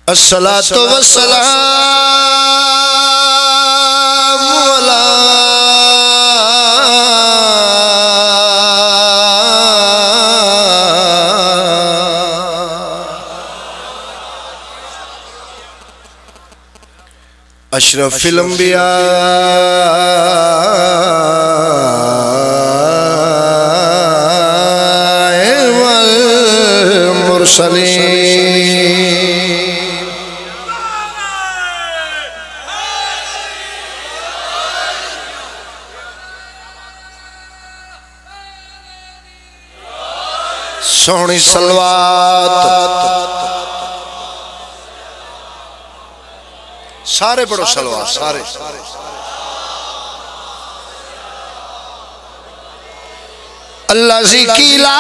الصلاة والسلام على أشرف الأنبياء والمرسلين سونی صلوات سارے پڑھو صلوات سارے اللہ ذکی لا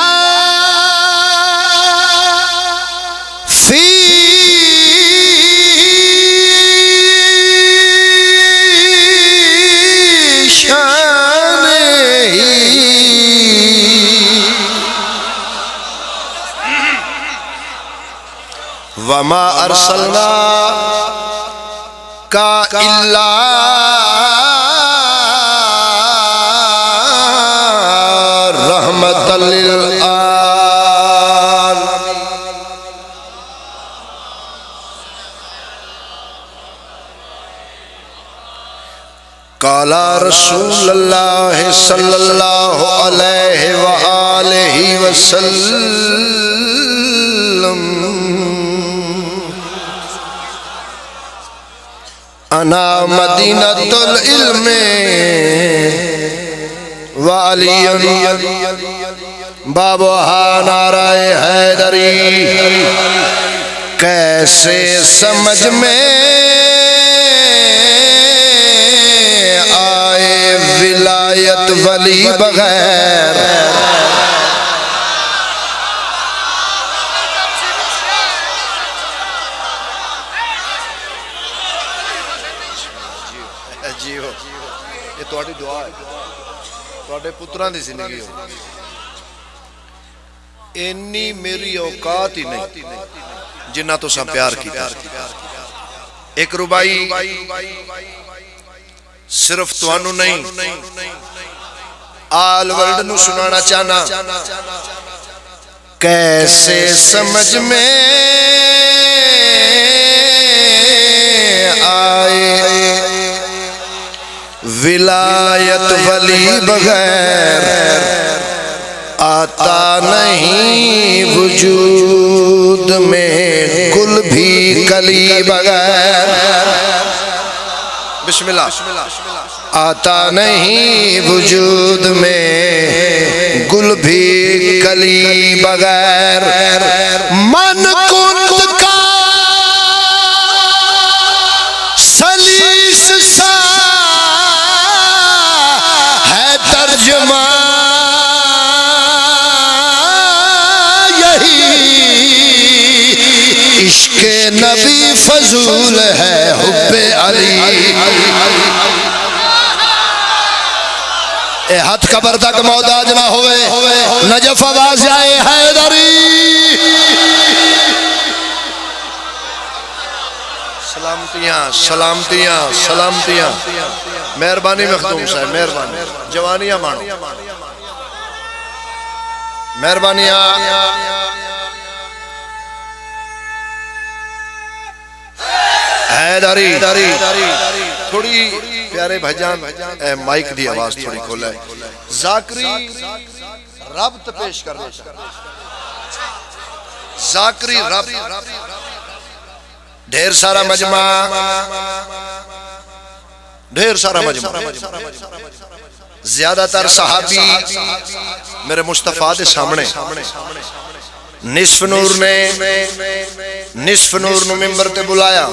فی وما ارسلنا کا الا رحمت للعالمین قال رسول اللہ صلی اللہ علیہ وآلہ وسلم انا مدینۃ العلم وعلی بابوہا نعرہ حیدری کیسے سمجھ میں آئے ولایت ولی بغیر یہ تواڈی دعا ہے تواڈے پتراں دی زندگی ہو اینی میری اوقات ہی نہیں جنہ تو سا پیار کیتا ایک ربائی صرف توانو نہیں آل ورلڈ نو سنانا چاہنا کیسے سمجھ میں آئے ولایت ولی بغیر آتا نہیں وجود میں گل بھی کلی بغیر بسم اللہ آتا نہیں وجود میں گل بھی کلی بغیر من کنت کا سلیس سا ہے ترجمہ یہی عشق نبی فضول ہے حب علی اے ہاتھ قبر تک محتاج نہ ہوئے نجف آواز آئے حیدری سلامتیاں سلامتیاں سلامتیاں مہربانی مخدوم صاحب مہربانی جوانیاں مانو مہربانیاں حیدری تھوڑی پیارے بھجان مائک دی آواز تھوڑی کھولا ہے ذاکری ربط پیش کرنا ذاکری ربط ڈھیر سارا مجمع زیادہ تر صحابی میرے مصطفیٰ دے سامنے نصف نور نو ممبر تے بلایا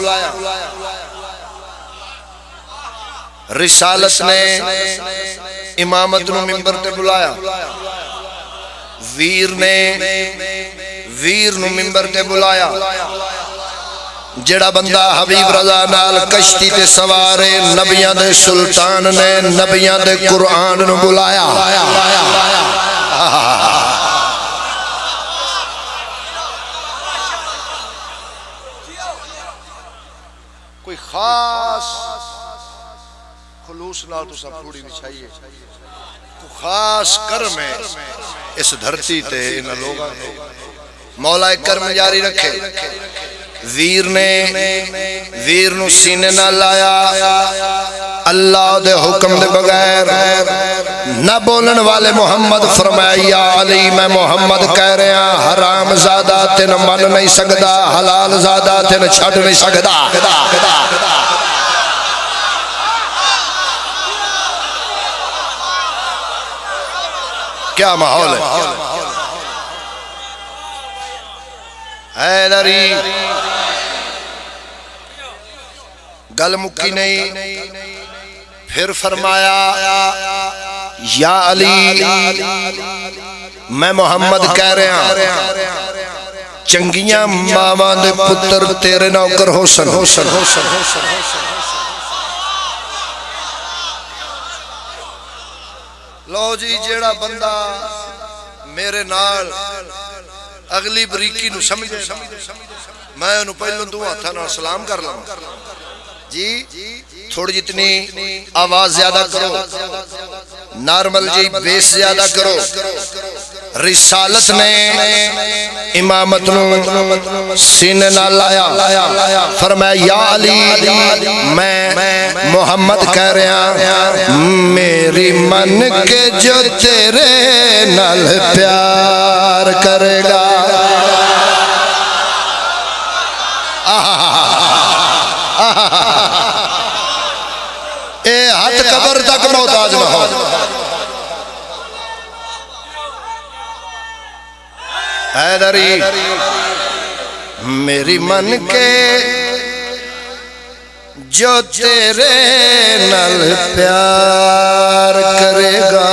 رسالت نے امامت نو ممبر تے بلایا ویر نو ممبر تے بلایا جڑا بندہ حبیب رضا نال کشتی تے سوارے نبیاں دے سلطان نے نبیاں دے قرآن نو بلایا کوئی خاص خلوص نال تو سب پھوڑی بچھائیے، کوئی خاص کرم ہے اس دھرتی تے ان لوگاں نے، مولا کرم جاری رکھے۔ ویر نو سینے نہ لایا، اللہ دے حکم دے بغیر نہ بولن والے محمد فرمایا یا علی میں محمد کہہ رہا حرام زادہ تین من نہیں سکدا، حلال زادہ تین چھڑ نہیں سکدا۔ کیا ماحول ہے حیدری، گل مکی نہیں، پھر فرمایا یا علی میں محمد کہہ رہا چنگیاں ماواں دے پتر تیرے نوکر ہو سن۔ لو جی جیڑا بندہ میرے نال اگلی بریکی نو سمجھے میں انہوں پہلوں دو ہاتھاں نال سلام کر لوں جی، تھوڑی جتنی آواز زیادہ کرو، نارمل جی بیس زیادہ کرو۔ رسالت نے امامت نو سینے نہ لایا، فرمایا یا علی میں محمد کہہ رہا میری من کے جو تیرے نال پیار کرے گا، اے ہاتھ قبر تک محتاج نہ ہو۔ حیدری میری من کے جو تیرے نال پیار کرے گا،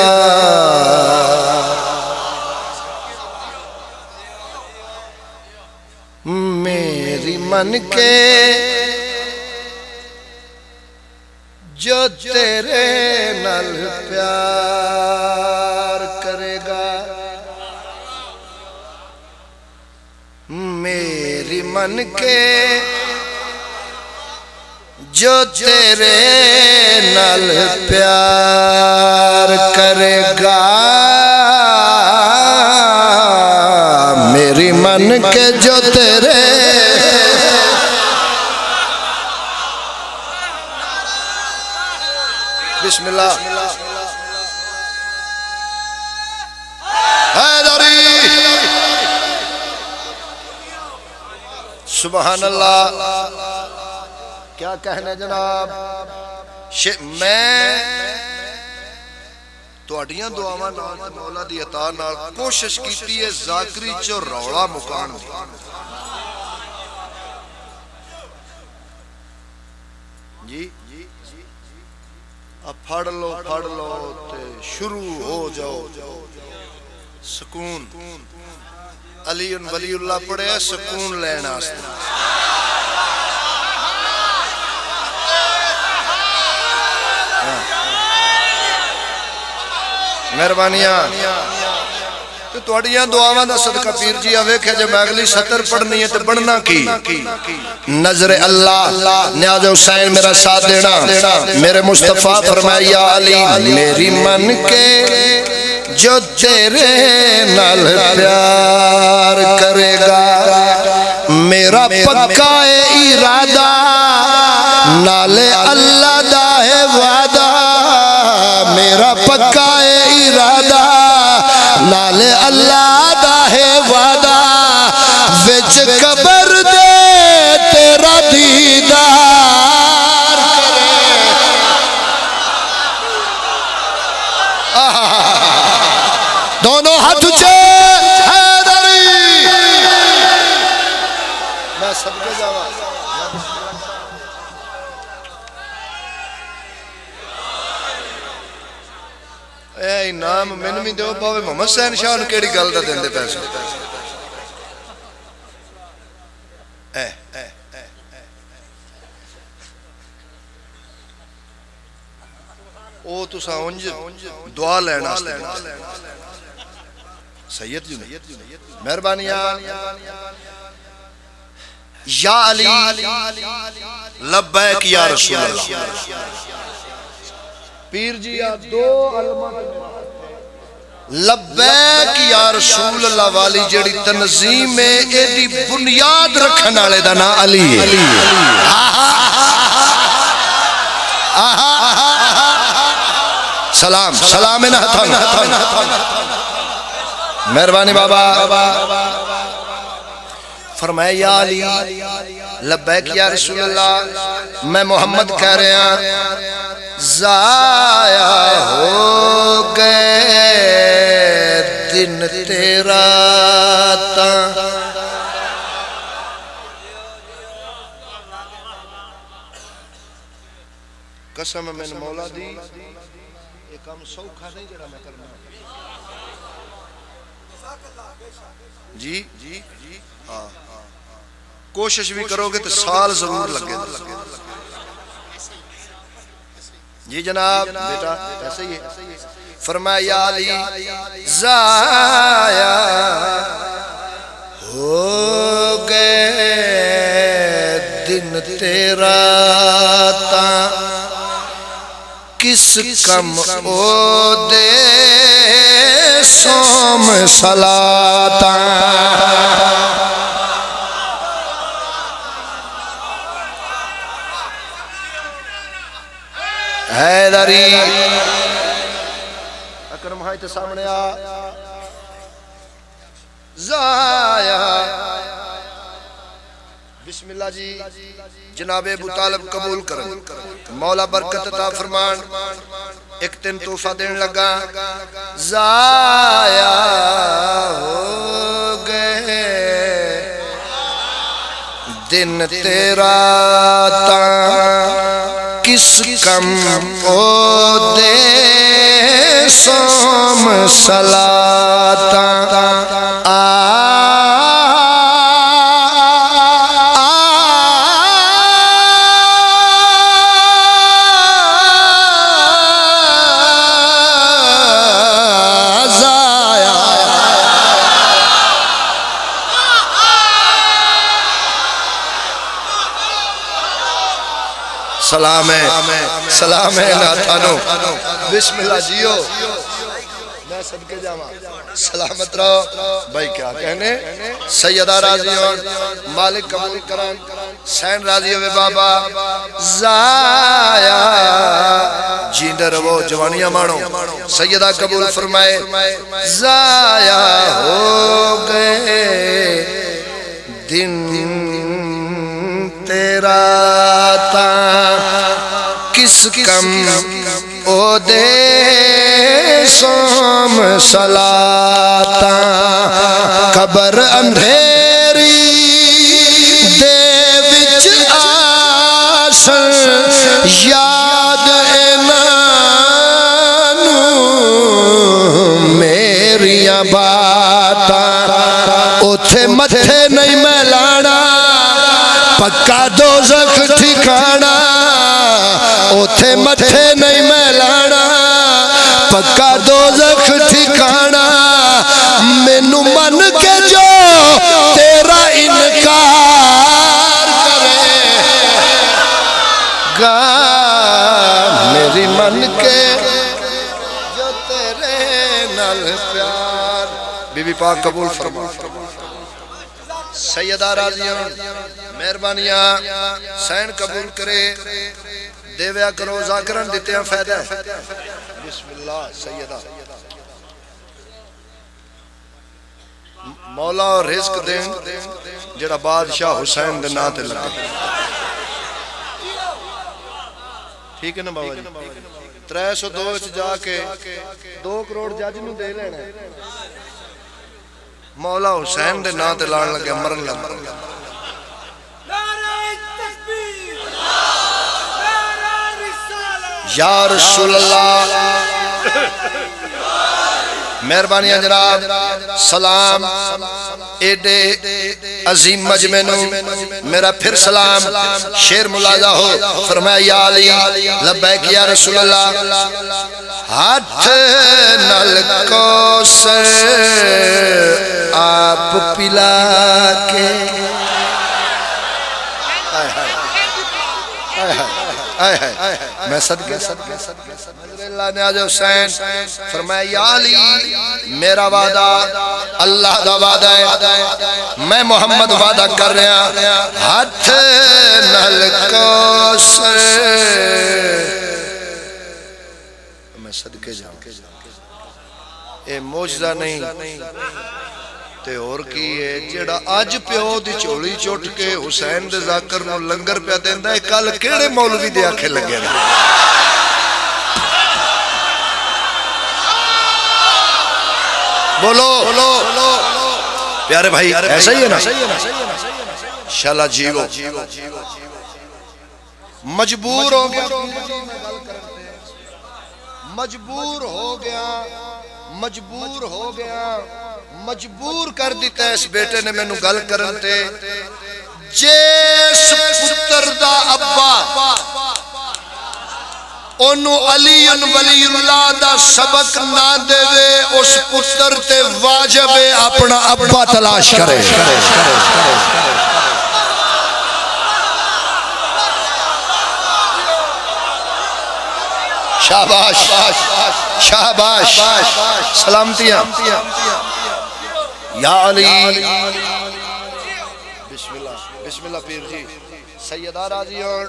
میری من کے جو تیرے نال پیار کرے گا، میری من کے جو تیرے نال پیار کرے گا، میری من کے جو تیرے بسم اللہ حیدری سبحان اللہ، کیا کہنے جناب، میں تو اڈیاں دعاواں نال مولا دی عطا نال کوشش کیتی ہے ذاکری چو روڑا مکان دی، جی اب پھڑ لو تے شروع ہو جاؤ سکون، علی ولی اللہ پڑھے سکون لینا مہربانیاں تو اڈیاں دعاواں دا صدقہ پیر جی آویکھے جب اگلی سطر پڑھنی ہے تو بڑھنا کی نظر اللہ نیاز حسین میرا ساتھ دینا، میرے مصطفیٰ فرمایا یا علی میری من کے جو تیرے نال پیار کرے گا، میرا پکا ارادہ نال اللہ دا ہے وعدہ، میرا پکا ارادہ نال اللہ دا ہے وعدہ، وچ قبر دے تیرا دیدار دونوں ہاتھ اچھے حیدری میں سب کے جاوا اے انعام من بھی دیو پاوے محمد حسین شاہ نے کیڑی گل دا دیندے پیسے او تو ساونج دعا لینا سید جو مہربانیاں یا علی لبیک یا رسول اللہ. پیر جی دو علماء لبیک یا رسول اللہ والی جڑی تنظیم ہے ایدی بنیاد رکھن والے دا نا علی ہے. سلام سلام نہ تھا مہربانی بابا. فرمایا یا علی لبیک یا رسول اللہ میں محمد کہہ رہا ضائع ہو گئے دن تیرا تا. قسم میں نے مولا دی یہ کام سوکھا نہیں جڑا میں کرنا. جی ہاں کوشش بھی کرو گے تو سال ضرور لگے. جی جناب بیٹا ایسے ہی ہے. فرمایا یا علی ضائع ہو گئے دن تیرا تا کس کم او دے سوم صلاتا. حیدری اکرم ہائی تو سامنے آ. ضائع بسم اللہ جی جناب ابو طالب قبول کریں. مولا برکت عطا فرمان. ایک دن تحفہ دین لگا ضائع ہو گئے دن تیرا تا کس کم او دے سوم صلاتا. سلام ہے سلام ہے ناتھانو. بسم اللہ جیو میں صدقے جاواں سلامت رہو بھائی. کیا کہنے سیدہ راضی ہو مالک قبول کرن سین راضی ہوئے بابا. ضائع جیندے رہو جوانیاں مانو. سیدہ قبول فرمائے ضائع ہو گئے دن تیرا تا کس کم او دے سوم صلاتا. قبر اندھیری دے وچ آسن یاد اینانو میریاں باتاں اوتھے متھے نہیں میں لانا پکا دوزخ ٹھکانا. اوتھے متھے نہیں میں لانا پکا دوزخ ٹھکانا. مینوں من کے جو تیرا انکار کرے گا میری من کے جو تیرے نال پیار. بی بی پاک قبول فرما. سیدہ راضیاں مہربانیاں سین قبول کرے دیویا کرو ذاکرن دیتے ہیں فائدہ ہے. بسم اللہ سیدہ مولا رزق دیں جڑا بادشاہ حسین دے ناتے لگے. ٹھیک ہے نا بابا جی 302 جا کے 2 کروڑ جج نو دے لینا مولا حسین دے ناتے لان لگے مرن لگے. یا رسول اللہ مہربانیاں جناب سلام ایڈے عظیم مجمع میرا پھر سلام. شیر ملاحظہ ہو فرمایا یا علی لبیک یا رسول اللہ ہاتھ نل کوثر آپ پلا کے میں صدقے نظر اللہ نیاز حسین فرمایا یا علی میرا وعدہ اللہ دا وعدہ ہے میں محمد وعدہ کر رہا ہاتھ نال کوثر میں صدقے جاؤں اے موجزہ نہیں تے اور کی ہے جیڑا آج پیو دی چولی چوٹ کے حسین دے ذاکر نو لنگر پہ دیندہ ہے کل کیڑے مولوی دے آنکھیں لگے نا بولو پیارے بھائی ایسا ہی ہے نا شالا جیو مجبور ہو گیا مجبور کر دیتا ہے اس بیٹے نے میں نو گل کرنتے جیس پتر دا ابا انو علی ولی اللہ دا سبق نہ دے وے اس پتر تے واجب اپنا ابا تلاش کرے شاباش شاباش سلامتیاں یا علی بسم اللہ پیر جی سیدہ راضی اور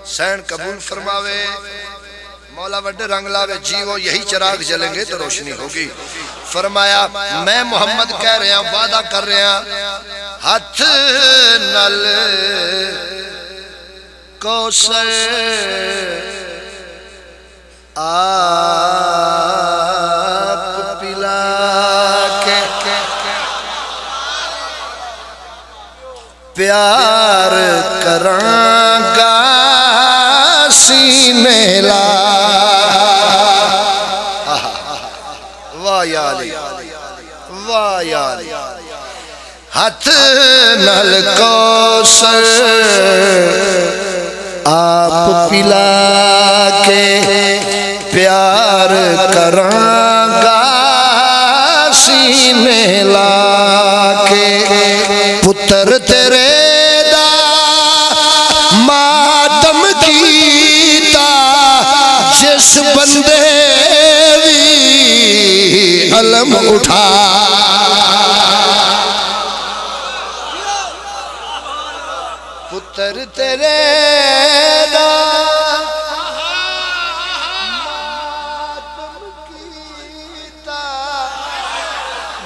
سین قبول فرماوے مولا وڈے رنگ لاوے جیو یہی چراغ جلیں گے تو روشنی ہوگی فرمایا میں محمد کہہ رہا ہوں وعدہ کر رہا ہوں ہاتھ نل کوثر آپ پلا کے پیار کرانگا سینے لا واہ یا علی واہ یا علی ہاتھ نل کوثر آپ پلا کے پیار کرانگا سینے لا کے پتر تیرے دا ماتم کیتا جس بندے بھی علم اٹھا پتر تیرے دا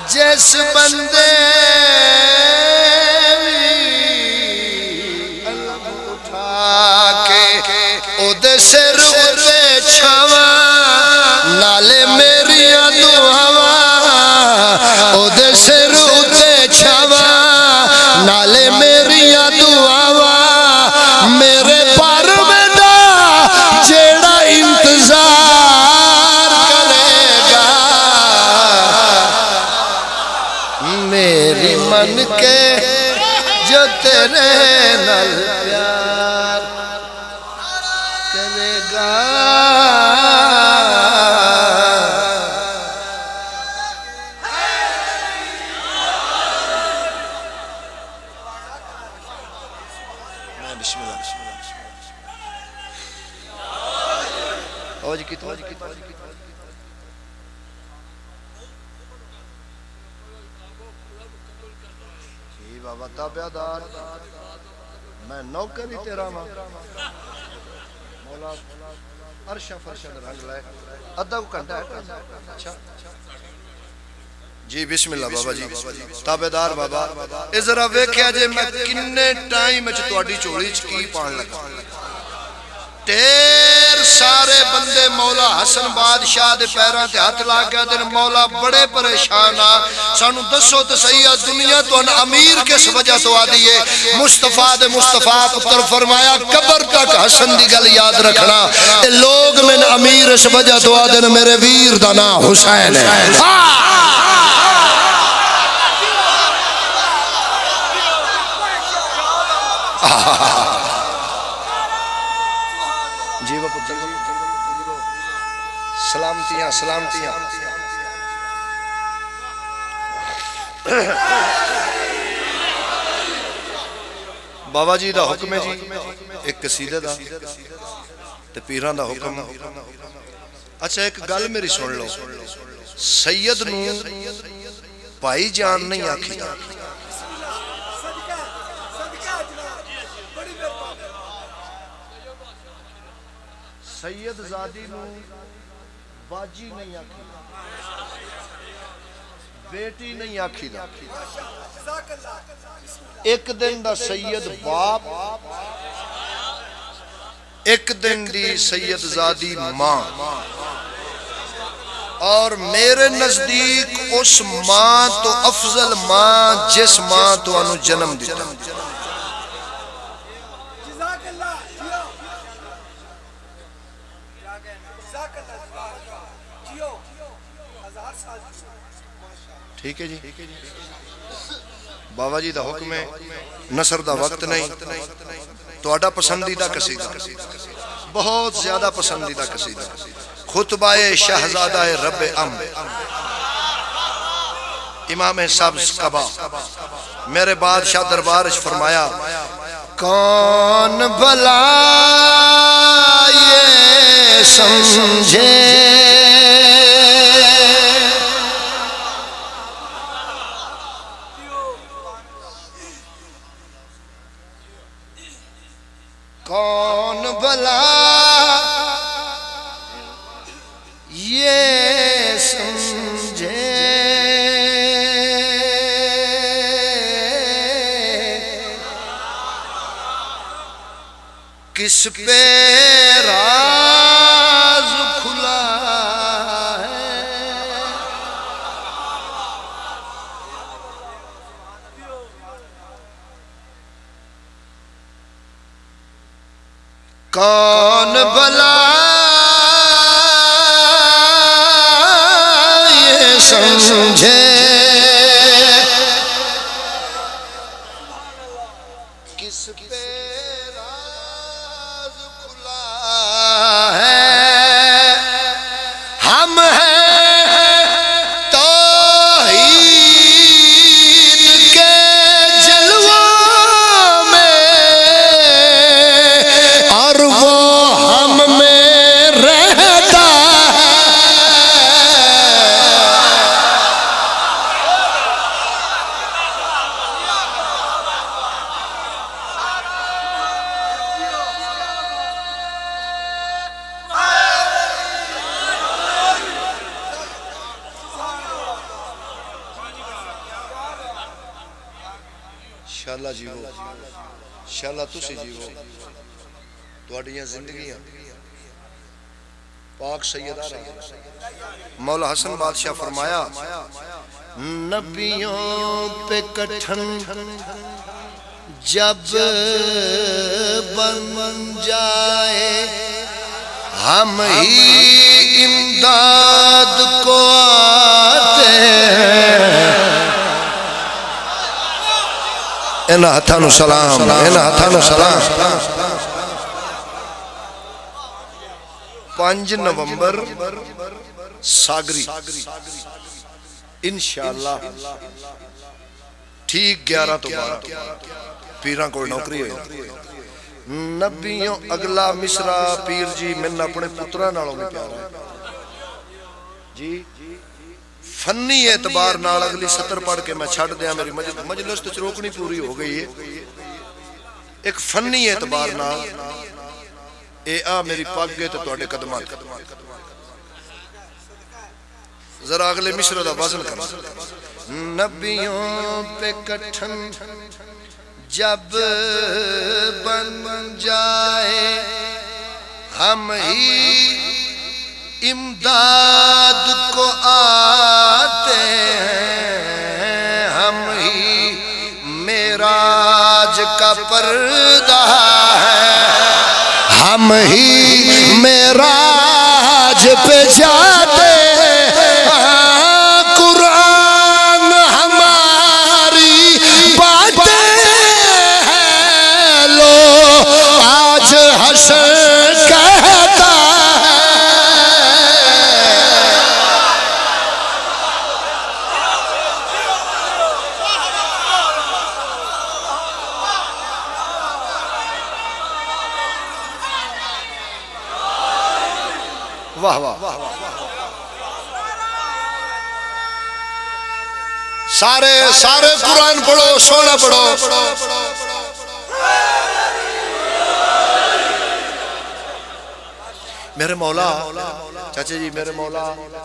جس بندے اٹھا کے او دے سر اتے چھاواں نالے میریاں دعاواں او دے سر اتے چھاواں نالے میریاں دعاواں میرے پر میں دا جیڑا انتظار کرے گا میری من کے جو تیرے نال پیار کرے گا بسم اللہ بابا تابعدار میں نوکری تیرا ماں مولا عرشہ فرشہ رنگ لائے ادھا کو کنٹا ہے اچھا جی بسم اللہ بابا جی تابعدار بابا ازرا ویکھیا جے میں کنے ٹائم اچھ توڑی چوڑی چکی پان لگا ٹیر سارے بندے مولا حسن بادشاہ دے پیران تے ہاتھ لاغیا دن مولا بڑے پریشانا سانو دسو تے سیاہ دنیا تو ان امیر کس وجہ تو آدھئے مصطفیٰ دے مصطفیٰ پتر فرمایا قبر تک حسن دی گل یاد رکھنا اے لوگ من امیر اس وجہ تو آدھن میرے ویر دانا حسین ہے جی وہ پتر سلامتیاں سلامتیاں بابا جی دا حکم ہے جی ایک قصیدہ دا تے پیران دا حکم. اچھا ایک گل میری سن لو, سید نو بھائی جان نہیں آکھی دا, سید زادی نو باجی نہیں آکھی دا, بیٹی نہیں آکھی دا. ایک دن دا سید باپ, ایک دن دی سید زادی ماں, اور میرے نزدیک اس ماں تو افضل ماں جس ماں تو انو جنم دیتا. ٹھیک ہے جی, بابا جی دا حکم ہے, نصر دا وقت نہیں, تو اڈا پسندیدہ قصیدہ, بہت زیادہ پسندیدہ قصیدہ, خطبہ شہزادہ رب امام سبز قبا. میرے بادشاہ دربارش فرمایا, کون بھلا یہ سمجھے کون بھلا یہ سمجھے کس پہ راز کھلا ہے, کون بھلا یہ سمجھے کس پہ راز کھلا ہے. ہم ہیں توحید کے جلووں میں, اور وہ ہم میں رہتا ہے. انشاءاللہ جیو, انشاءاللہ تسی جیو, تواڈیاں زندگیاں پاک سیدہ رہا. مولا حسن بادشاہ فرمایا, نبیوں پہ کٹھن جب بن جائے, ہم ہی امداد کو آتے ہیں. اینا ہتھانو سلام, اینا ہتھانو سلام. 5 نومبر ساگری انشاءاللہ ٹھیک 11 تو 12 پیران کوئی نوکری ہے. نبیوں اگلا مصرہ پیر جی من اپنے پترہ نالوں میں پیارا ہے جی. فنی اعتبار نال اگلی سطر پڑھ کے میں چھڑ دیا, میری مجلس تو چروکنی پوری ہو گئی ہے. ایک فنی اعتبار نال اے میری پاک گئے تو توڑے قدمات, ذرا اگلے مصرہ دا وزن کرنا. نبیوں پہ کٹھن جب بن جائے, ہم ہی امداد کو آتے ہیں. ہم ہی معراج کا پردہ ہے, ہم ہی معراج پہ جاتے ہیں. قرآن ہماری باتیں ہیں, لو آج حشر کہتا ہے. واہ واہ سارے قرآن پڑھو سونا پڑھو میرے مولا چاچے جی میرے مولا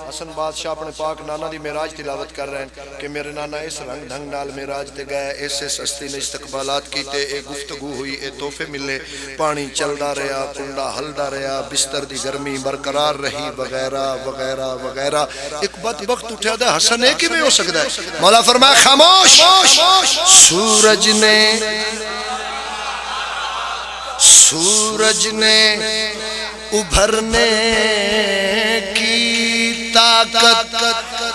حسن بادشاہ اپنے پاک نانا دی معراج تلاوت کر رہے ہیں کہ میرے نانا اس رنگ ڈھنگ نال معراج تے گئے ایسے سستی نے استقبالات کیتے ایک گفتگو ہوئی اے تحفے ملے پانی چلدا رہا کنڈا ہلدا رہا بستر دی گرمی برقرار رہی وغیرہ وغیرہ وغیرہ ایک بدبخت اٹھا دے حسن ہے کہ میں ہو سکتا ہے مولا فرمایا خاموش سورج نے ابھرنے کی طاقت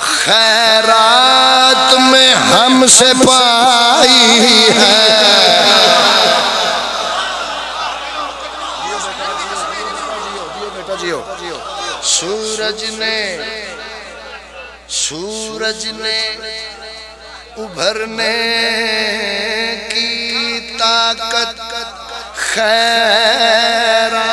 خیرات میں ہم سے پائی ہے سورج نے ابھرنے کی طاقت خیرات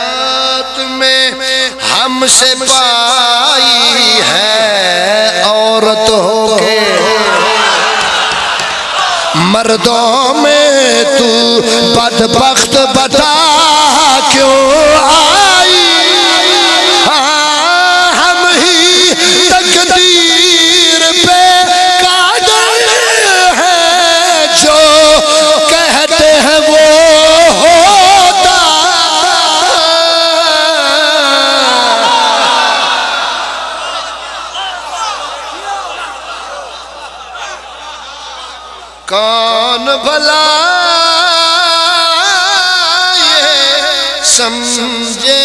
میں ہم سے پائی ہے عورت ہو کے مردوں میں تو بدبخت بتا کیوں آئی ہم ہی تقدیر پہ قادر ہیں جو کہتے ہیں وہ کون بھلا یہ سمجھے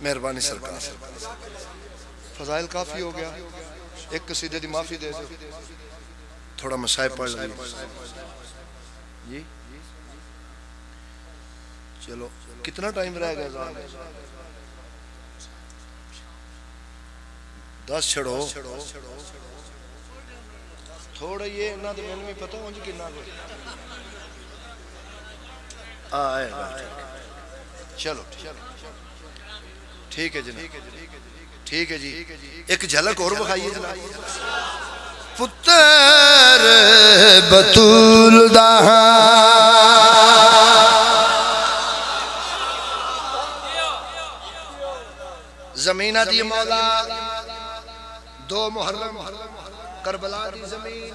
مہربانی سرکار فضائل کافی ہو گیا ایک قصیدے دی معافی دے دو تھوڑا مسائب پڑھ لیں جی چلو کتنا ٹائم رہ گیا 10 چھڑو تھوڑا یہ نہ تو میں نے پتا ہوں جی کتنا آئے چلو ٹھیک ہے جناب ٹھیک ہے جی ایک جھلک اور بخائیے جناب پتر بطول دہاں زمینہ دی مولا 2 محرم کربلا دی زمین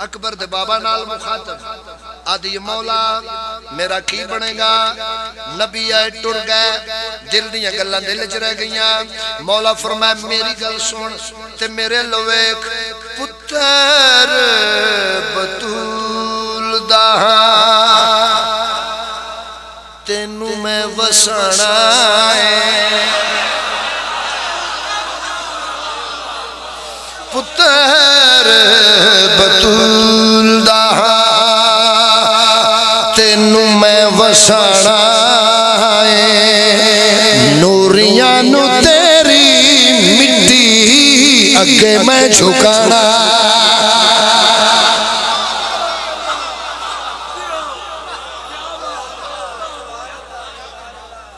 اکبر دے بابا نال مخاطب آدھی مولا میرا کی بنے گا نبی آئے ٹر گئے دل دیاں گلاں دل چ رہ گئیاں مولا فرمایا میری گل سن تے میرے لویک پتر بطول دہاں تینوں میں وسنا ہے پتر بطول دہاں تینوں میں وسنا ہے نوریاں نو تیری مٹی اگے میں جھکانا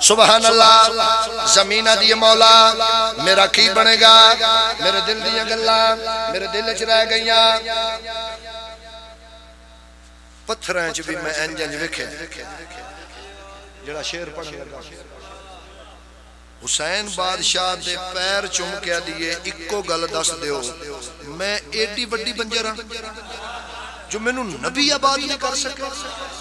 سبحان اللہ زمینہ دی مولا میرا کی بنے گا میرے دل دیاں گلاں میرے دل چ رہ گئیاں پتھراں چ بھی میں انج ویکھے جڑا شعر پڑھن لگا حسین بادشاہ دے پیر چوم کے دیے اکو گل دس دیو میں ایڈی وڈی بنجر ہاں جو میں نو نبی آباد نہیں کر سکے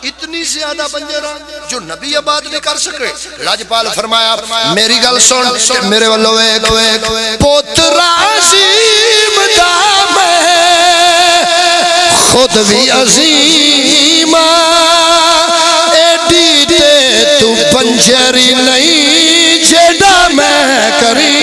اتنی زیادہ بنجرہ جو نبی آباد نہیں کر سکے لاجپال فرمایا میری گل سن میرے والو ایک پوتر عظیم دا میں خود بھی عظیم ایڈی تے تو بنجری نہیں جیڑا میں کری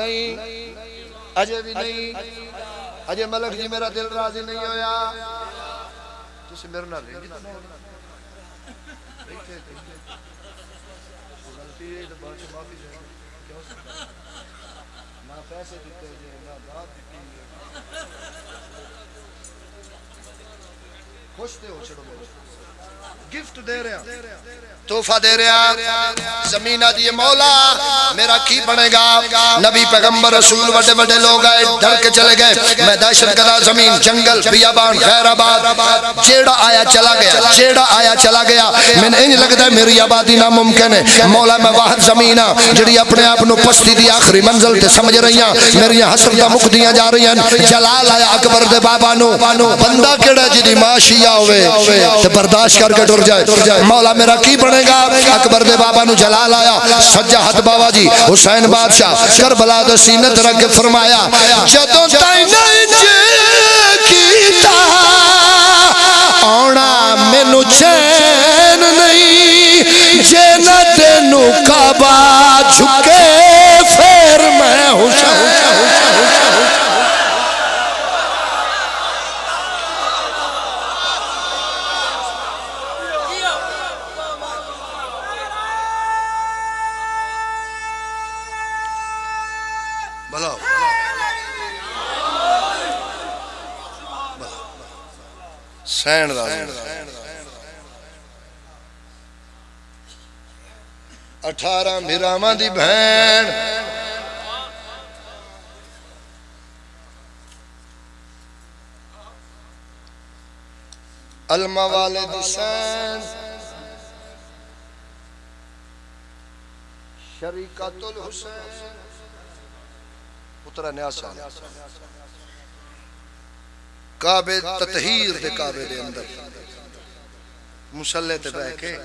نہیں اجے بھی نہیں اجے ملک جی میرا دل راضی نہیں ہویا تسی میرے نال پیسے دیتے ہیں بات خوش تے ہو چھڑو گفٹ دے رہا تحفہ دے رہا زمینہ دیے مولا میرا کی بنے گا نبی پیغمبر رسول بڑے بڑے لوگ آئے ڈر کے چلے گئے میں دہشت گردہ زمین جنگل بیابان خیر آباد جیڑا آیا چلا گیا جیڑا آیا چلا گیا میں نے انج لگتا ہے میری آبادی ناممکن ہے مولا میں واحد زمینہ جڑی اپنے آپ نو پستی دی آخری منزل تے سمجھ رہی ہیں میری حسرتہ مکدیاں جا رہی ہیں جلال آیا اکبر دے بابا نو بندہ کیڑا جدی معاشیہ ہوئے تے برداشت کر کے ڈر جائے مولا میرا کی بنے گا اکبر دے بابا نو جلال آیا سجا ہاتھ بابا جی حسین بادشاہ کربلا دے سینت رکھ کے فرمایا جدوں تائیں نج کیتا آنا مینو چین نہیں جے نہ تینو کعبہ جھکے پھر میں حسین سین اٹھارہ بھیراما دی بہن علمہ والد سین شریکت الحسین اترا نیاسا کعبے تطہیر دے کعبے دے اندر مسلح تے بہ کے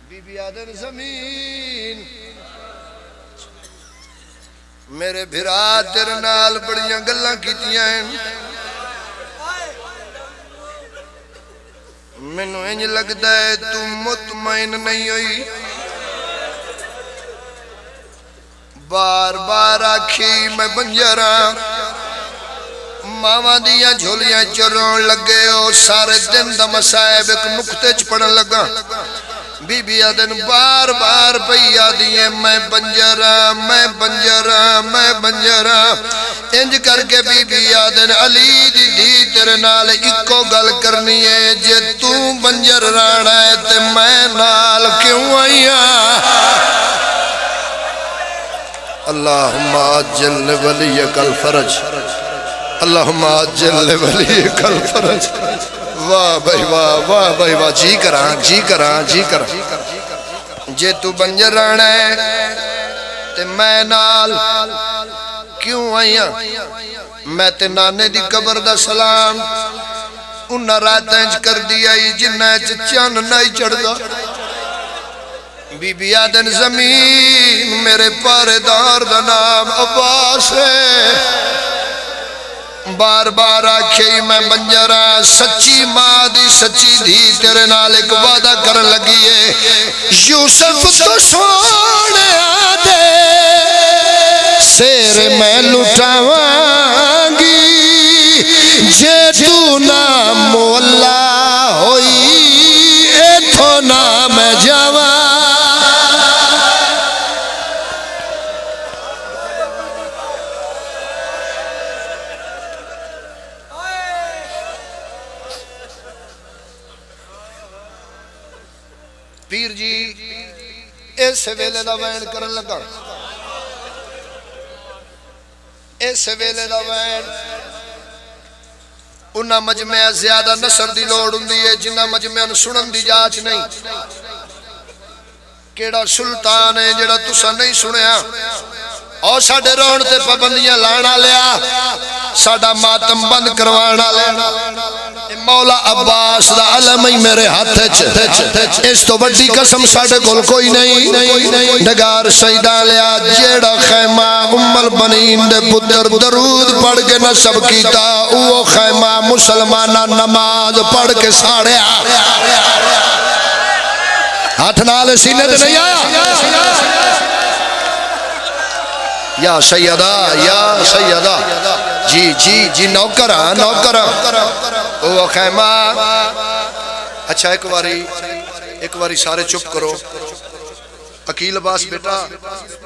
بی بی آدن زمین میرے بھرا تیرے نال بڑیاں گلاں کیتیاں ہیں مینوں انج لگدا ہے تو مطمئن نہیں ہوئی بار بار آکھی میں بنجراں ماما دیا جھولیاں چرون لگے ہو سارے دن دا مسائب ایک نکتے چپڑن لگا بی بی آدن بار بار پیا دیئے میں بنجرا میں بنجرا میں بنجرا انج کر کے بی بی آدن علی دی دی تیرے نال اکو گل کرنی ہے جے تو بنجر رانا ہے تے میں نال کیوں آئیا اللہم آجل ولیک الفرج اللہم آجل ولیک الفرج واہ بھائی واہ بھائی واہ جی کراں جے تو بنجر رانا ہے تے میں نال کیوں آئیاں میں تے نانے دی قبر دا سلام انہا رات انج کر دیا جنہ چچان نہیں چڑھ دا بی بی آدن زمین میرے پارے دار دا نام عباس ہے بار بار آکھے میں بنجرا سچی ماں دی سچی دھی تیرے نال ایک وعدہ کر لگی ہے یوسف تو سونے آدھے سیر میں لٹاواں گی جے تو نہ مولا ہوئی ایتھو نہ میں جاواں پیر جی اس ویلے دا وین کرن لگا اس ویلے دا وین انہا مجمع زیادہ نصر دی لوڑ ہندی ہے جنہا مجمع سنن دی جاچ نہیں کیڑا سلطان ہے جڑا تسا نہیں سنیا اور ساڑھے رون تے پابندیاں لانا لیا ساڑھا ماتم بند کروانا لیا مولا عباس دا علم ہی میرے ہاتھ اس تو بڑی قسم ساڑھے کول کوئی نہیں نگار سیدہ لیا جیڑا خیمہ ام البنین دے پتر درود پڑھ کے نصب کیتا وہ خیمہ مسلمانہ نماز پڑھ کے ساڑھیا ہاتھ نال سینے دے نہیں آیا یا سیدہ یا سیدہ جی جی جی نوکر او خیمہ اچھا ایک واری سارے چپ کرو عقیل عباس بیٹا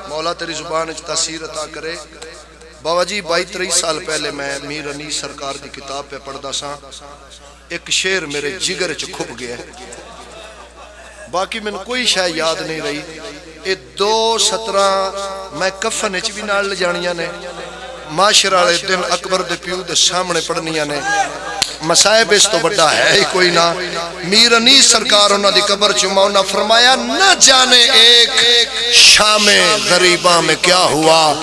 مولا تیری زبان اچھ تاثیر عطا کرے بابا جی 22-23 سال پہلے میں میر انیس سرکار دی کتاب پہ پڑھدا سا ایک شعر میرے جگر چ کھپ گیا باقی میں کوئی شاید یاد نہیں رہی یہ 2:17 میں کفن اچھ بھی نال لے جانیاں نے معاشرہ والے دن اکبر دے پیو دے سامنے پڑھنیاں نے مسائب اس تو بڑا ہے ہی کوئی نہ میر انیس سرکار انہاں دی قبر چما انہاں فرمایا نہ جانے ایک شام غریباں میں کیا ہوا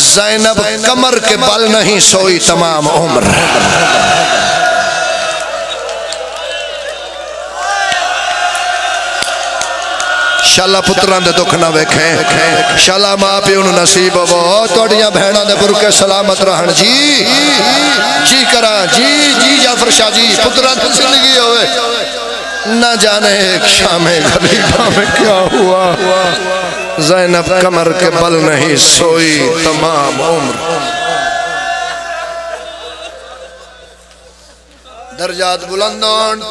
زینب کمر کے بل نہیں سوئی تمام عمر شاللہ پتران دے دکھ نہ ویکھیں شاللہ ماں پیون نصیب ہو توڑیاں بہنوں دے برکے سلامت رہن جی جی کرا جی جعفر شاہ جی پتران دے زندگی ہوئے نہ جانے ایک شام غریباں میں کیا ہوا زینب کمر کے بل نہیں سوئی تمام عمر درجات بلندون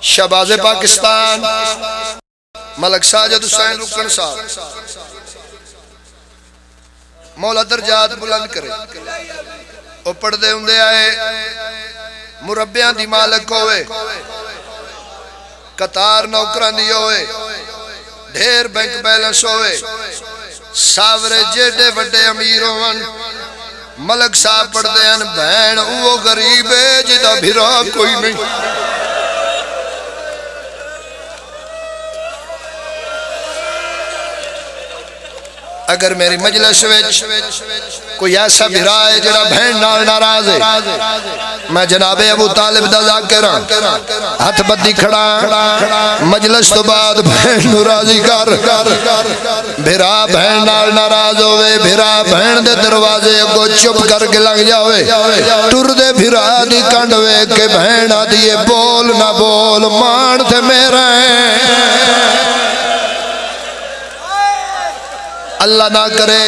شہباز پاکستان ملک ساجد حسین رکن صاحب مولا درجات بلند کرے او پڑھ دے ہوں دے آئے مربیاں دی مالک ہوئے قطار نوکران دی ہوئے ڈھیر بینک بیلنس ہوئے ساورے جیڈے وڈے امیر ہوئے ملک صاحب پڑھ دے ہیں بہن وہ غریب ہے جدہ بھرا کوئی نہیں اگر میری مجلس وچ کوئی ایسا بھرا ہے جڑا بہن نال ناراض ہے میں جناب ابو طالب دا ذاکر ہاتھ بدی کھڑا مجلس تو بعد بہن نو راضی کر بھرا بہن نال ناراض ہوئے بھرا بہن دے دروازے کو چپ کر کے لنگ جاوے ٹر دے بھرا دی کنڈوے کہ بہن آدھیے بول نہ بول مان تھے میرے اللہ نہ کرے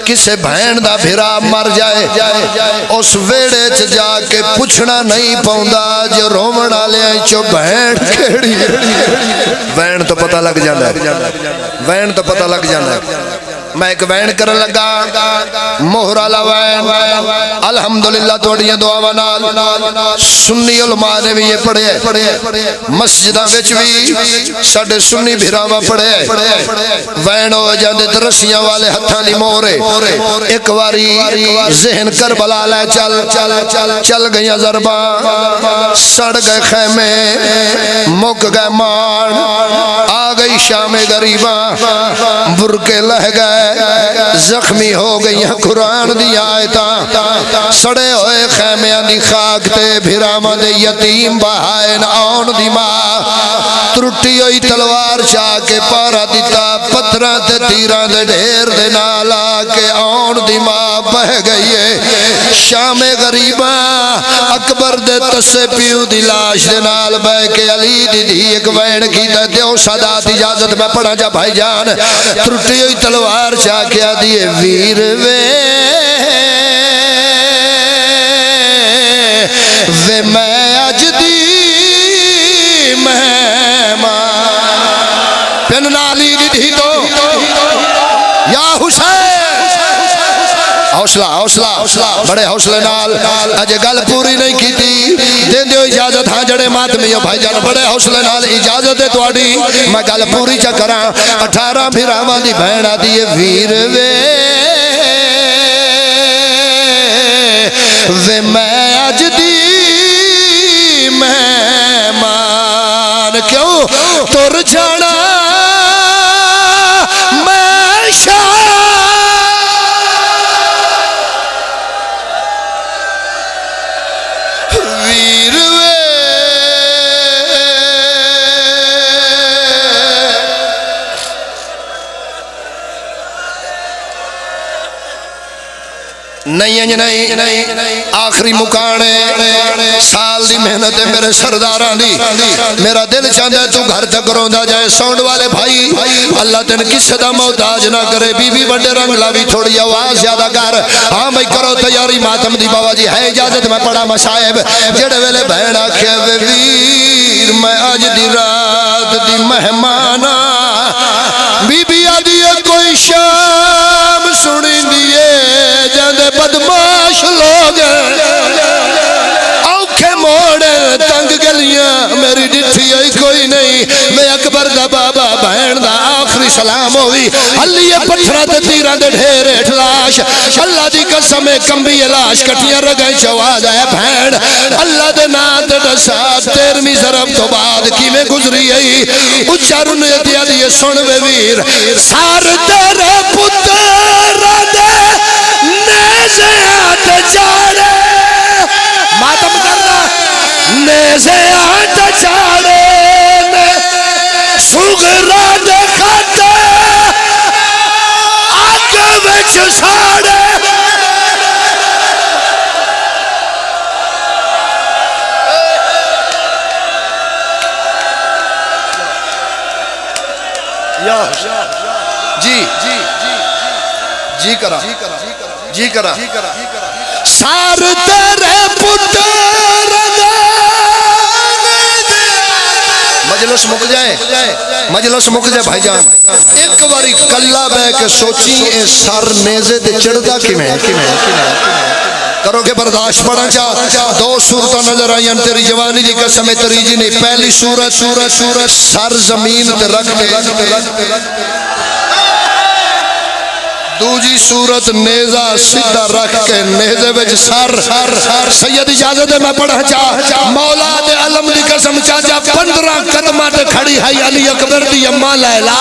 کسے بہن دا بھرا مر جائے اس ویڑے چ جا کے پوچھنا نہیں پاؤندا جو رومنا لے چو بہن کیڑی بہن تو پتہ لگ جانا ہے بہن تو پتہ لگ جانا ہے میں ایک وین کرن لگا مہرہ لوین الحمدللہ توڑیاں دعا نال سنی علماء نے بھی یہ پڑھے مسجدہ وچ بھی ساڑھے سنی بھراوا پڑھے وین ہو جاندے درسیاں والے ہتھاں دی مورے ایک واری ذہن کربلا لے چل گئیاں ضرباں سڑ گئے خیمے مک گئے مان آ گئی شام غریباں برکے لہ گئے زخمی ہو گئی ہیں قرآن دی آیتاں سڑے ہوئے خیمیاں دی خاک تے بھراما دے یتیم بہائن آن دی ماں ترٹی ہوئی تلوار چاہ کے پارا دیتا پتران تے تیران دے ڈھیر دے نالا کے آن دی ماں بہ گئی ہے شام غریباں اکبر دے تسے پیو دی لاش دے نال بہ کے علی دی دی ایک وین کی دیو سادات اجازت میں پڑھا جا بھائی جان ترٹی ہوئی تلوار چاہ کیا دیئے ویر وے میں اج دی مہمان پین نالی دی تو یا حسین حوصلہ بڑے حوصلے نال اجے گل پوری نہیں کی تھی دین دیو اجازت ہاں جڑے ماتمیوں بھائی جان بڑے حوصلے نال اجازت ہے تواڈی میں گل پوری چا کراں 18 بھراواں دی بہن آدی ویر وے میں اج دی مہمان کیوں تر جانا میں شاہ نہیں آخری مکانے سال دی محنت ہے میرے سرداران دی میرا دل چاہتا ہے تو گھر تک روندہ جائے ساؤنڈ والے بھائی اللہ تین کس دا محتاج نہ کرے بی بی بڑے رنگ لاوی تھوڑی آواز زیادہ کر ہاں بھائی کرو تیاری ماتم دی بابا جی ہے اجازت میں پڑھا مصائب جڑے ویلے بہن آکھے ویر میں آج دی رات دی مہمانا بی بی آدھی کوئی شام سنی دیئے جاندے بدماش لوگ اوکھے موڑے تنگ گلیاں میری ڈٹھی ہوئی کوئی نہیں میں اکبر دا بابا بہن دا آخری سلام ہوئی اللہ یہ پتھرات تیران دے ڈھیر اٹھلاش اللہ دی قسم کمبی لاش کٹیاں رگائیں چواز ہے بہن اللہ دے نات دسات تیرمی ضرب تو بعد کی میں گزری ہے اچھارن دیا دیئے سنوے ویر سار تیرے پتر دے نیزے آت چاڑے ماتم کرنا نیزے آت چاڑے سگرہ دکھاتے آگے وچ ساڑے جی کرا سار تیرے پتر مجلس مک جائے بھائی جان ایک باری کلا بے کے سوچی اے سر نیزے دے چڑھدا کیویں کرو کہ برداشت پڑھا چاہ دو صورتوں نظر آئیں تیری جوانی دی قسم تیری جی نہیں پہلی صورت سر زمین تے رکھ دے دوجی صورت نیزہ سدھا رکھ کے نیزے وچ سر سید اجازت میں پڑھا چاہ مولا دے علم دی قسم چاچا 15 قدمہ تے کھڑی ہے علی اکبر دی اماں لیلا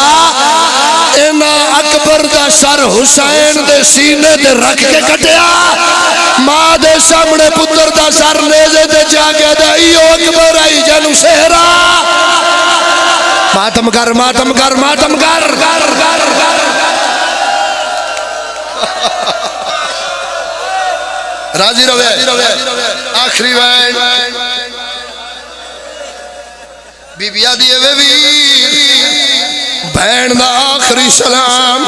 اینا اکبر دا سر حسین دے سینے تے رکھ کے کٹیا ماں دے سامنے پتر دا سر نیزے تے جاگے دا ایو اکبر آئی جنو سہرا ماتم کر راضی روے آخری وین بی بی آدھی وے بہن دا آخری سلام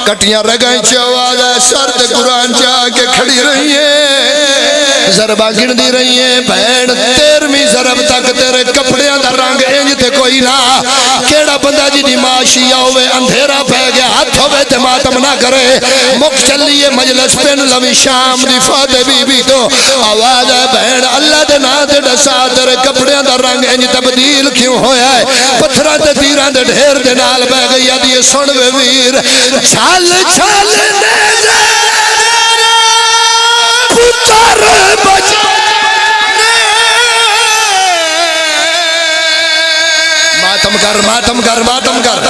کٹیاں رگائیں چوازہ سرد قرآن جا کے کھڑی رہی ہے ضربہ گن دی رہی ہے بہن تیرمی ضرب تک تیرے کپڑیاں دا رنگ انج تے کوئی نہ کیڑا بندہ جی دی معاشی آوے اندھیرا پہ گیا ہاتھ ہوئے تے ماتم نہ کرے مک چلیے مجلس پین لوی شام دی فاتح بی بی تو آواز ہے بہن اللہ دے نا دے ڈسا تیرے کپڑیاں دا رنگ انج تبدیل کیوں ہویا ہے پتھرہ تے تیران دے ڈھیر دے نال بہ گئی آدھی سنوے ویر چھال نیزے پتر بچ ماتم کر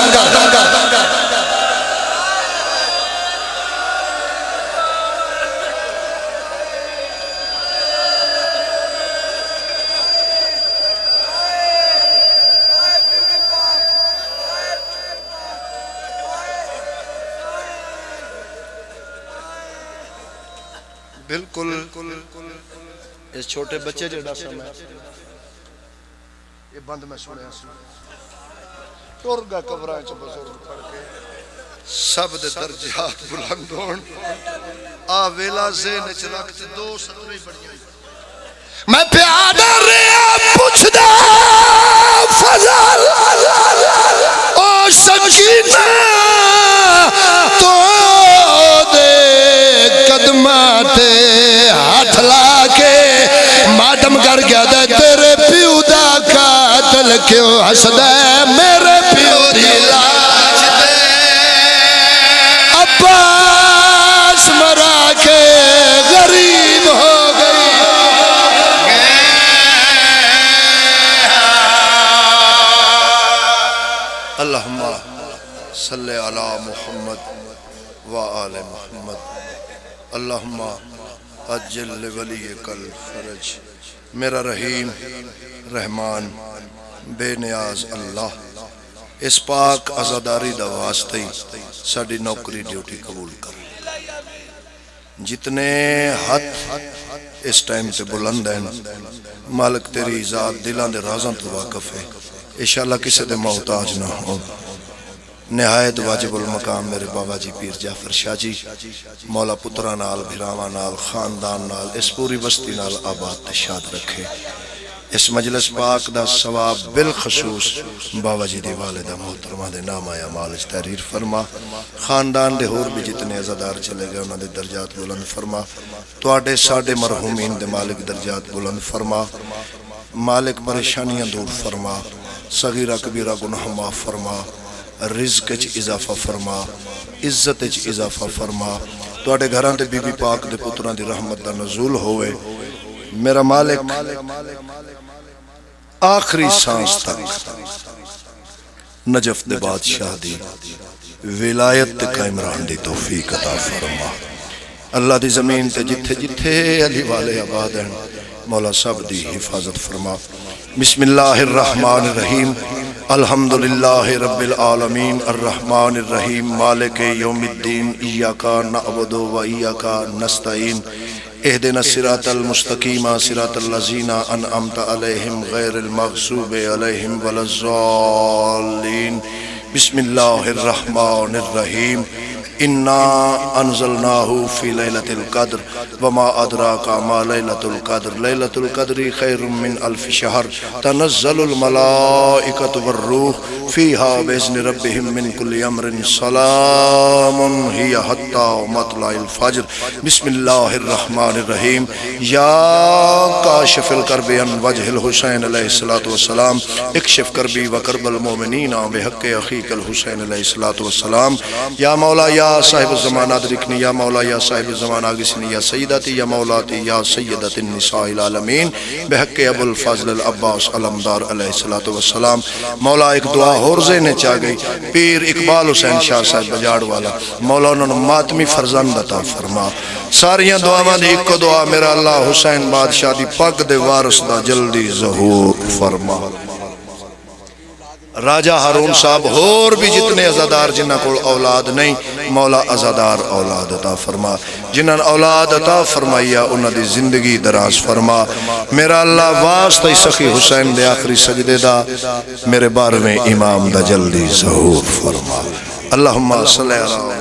بالکل اس چھوٹے بچے جڑا سمیں یہ بند میں سنے ٹورگا کبرائیں چھ بزرگ پڑھ کے سب دے درجات بلندون آویلا زین چرکت دو سطری بڑھیں میں پیادہ رہا پوچھ دا فضل او سکینہ تو دے قدماتے ہاتھ لا کے ماتم کر گیا دے تیرے پیو دا قاتل کیوں حسد ہے میرے پیو دی لاج دے عباس مرا کے غریب ہو گئی اللہم صلی علی محمد وآل محمد اللہم اجل ولی کل فرج میرا رحیم رحمان بے نیاز اللہ اس پاک عزاداری دا واسطے ساڑی نوکری ڈیوٹی قبول کر جتنے ہاتھ اس ٹائم تے بلند ہیں مالک تیری ذات دلان دے رازاں تو واقف ہے انشاءاللہ کسی دے محتاج نہ ہو نہایت واجب المقام میرے بابا جی پیر جعفر شاہ جی مولا پترہ نال بھراواں نال خاندان نال اس پوری بستی نال آباد شاد رکھے اس مجلس پاک دا ثواب بالخصوص بابا جی دی والدہ محترمہ دے نام آیا مالج تحریر فرما خاندان دے ہور بھی جتنے عزادار چلے گئے انہوں دے درجات بلند فرما تواڈے ساڈے مرحومین دے مالک درجات بلند فرما مالک پریشانیاں دور فرما صغیرہ کبیرہ گناہ معاف فرما رزق چ اضافہ فرما عزت چ اضافہ فرما تواڈے گھراں تے بی بی پاک دے پتراں دی رحمت دا نزول ہوئے میرا مالک آخری سانس تک نجف دے بادشاہ دی ولایت تے قائم رہن دی توفیق عطا فرما اللہ دی زمین تے جتھے جتھے علی والے آباد ہیں مولا سب دی حفاظت فرما بسم اللہ الرحمن الرحیم الحمدللہ رب العالمین الرحمن الرحیم مالک یوم الدین ایاکا نعبد و ایاکا نستعین اہدنا الصراط المستقیم صراط الذین انعمت علیہم غیر المغضوب علیہم ولا الضالین بسم اللہ الرحمن الرحیم انا انزلناہ فی لیلۃ القدر وما ادراک ما لیلۃ القدر لیلۃ القدر خیر من الف شہر تنزل الملائکۃ والروح فیہا باذن ربہم من کل امر سلام ہی حتی مطلع الفجر بسم اللہ الرحمن الرحیم یا کاشف الکرب عن وجہ الحسین علیہ السلام اکشف کربی وکرب المؤمنین بحق اخیک الحسین علیہ السلام یا مولا یا صاحب الزمان ادرکنی یا مولا یا صاحب الزمان آگسنی یا سیدتی یا مولاتی یا سیدت النساء العالمین بحق ابو الفضل العباس علمدار علیہ السلام مولا ایک دعا اور ذہنے چاہ گئی پیر اقبال حسین شاہ صاحب بجاڑ والا مولا انہوں نے ماتمی فرزند عطا فرما ساریاں دعاواں دی ایک دعا میرا اللہ حسین بادشاہ دی پگ دے وارث دا جلدی ظہور فرما راجہ ہارون صاحب اور بھی جتنے عزادار جنہ کو اولاد نہیں مولا عزادار اولاد عطا فرما جنہاں اولاد عطا فرمائیا انہاں دی زندگی دراز فرما میرا اللہ واسطہ سخی حسین دے آخری سجدے دا میرے 12ویں امام دا جلدی ظہور فرما اللہم صلی اللہ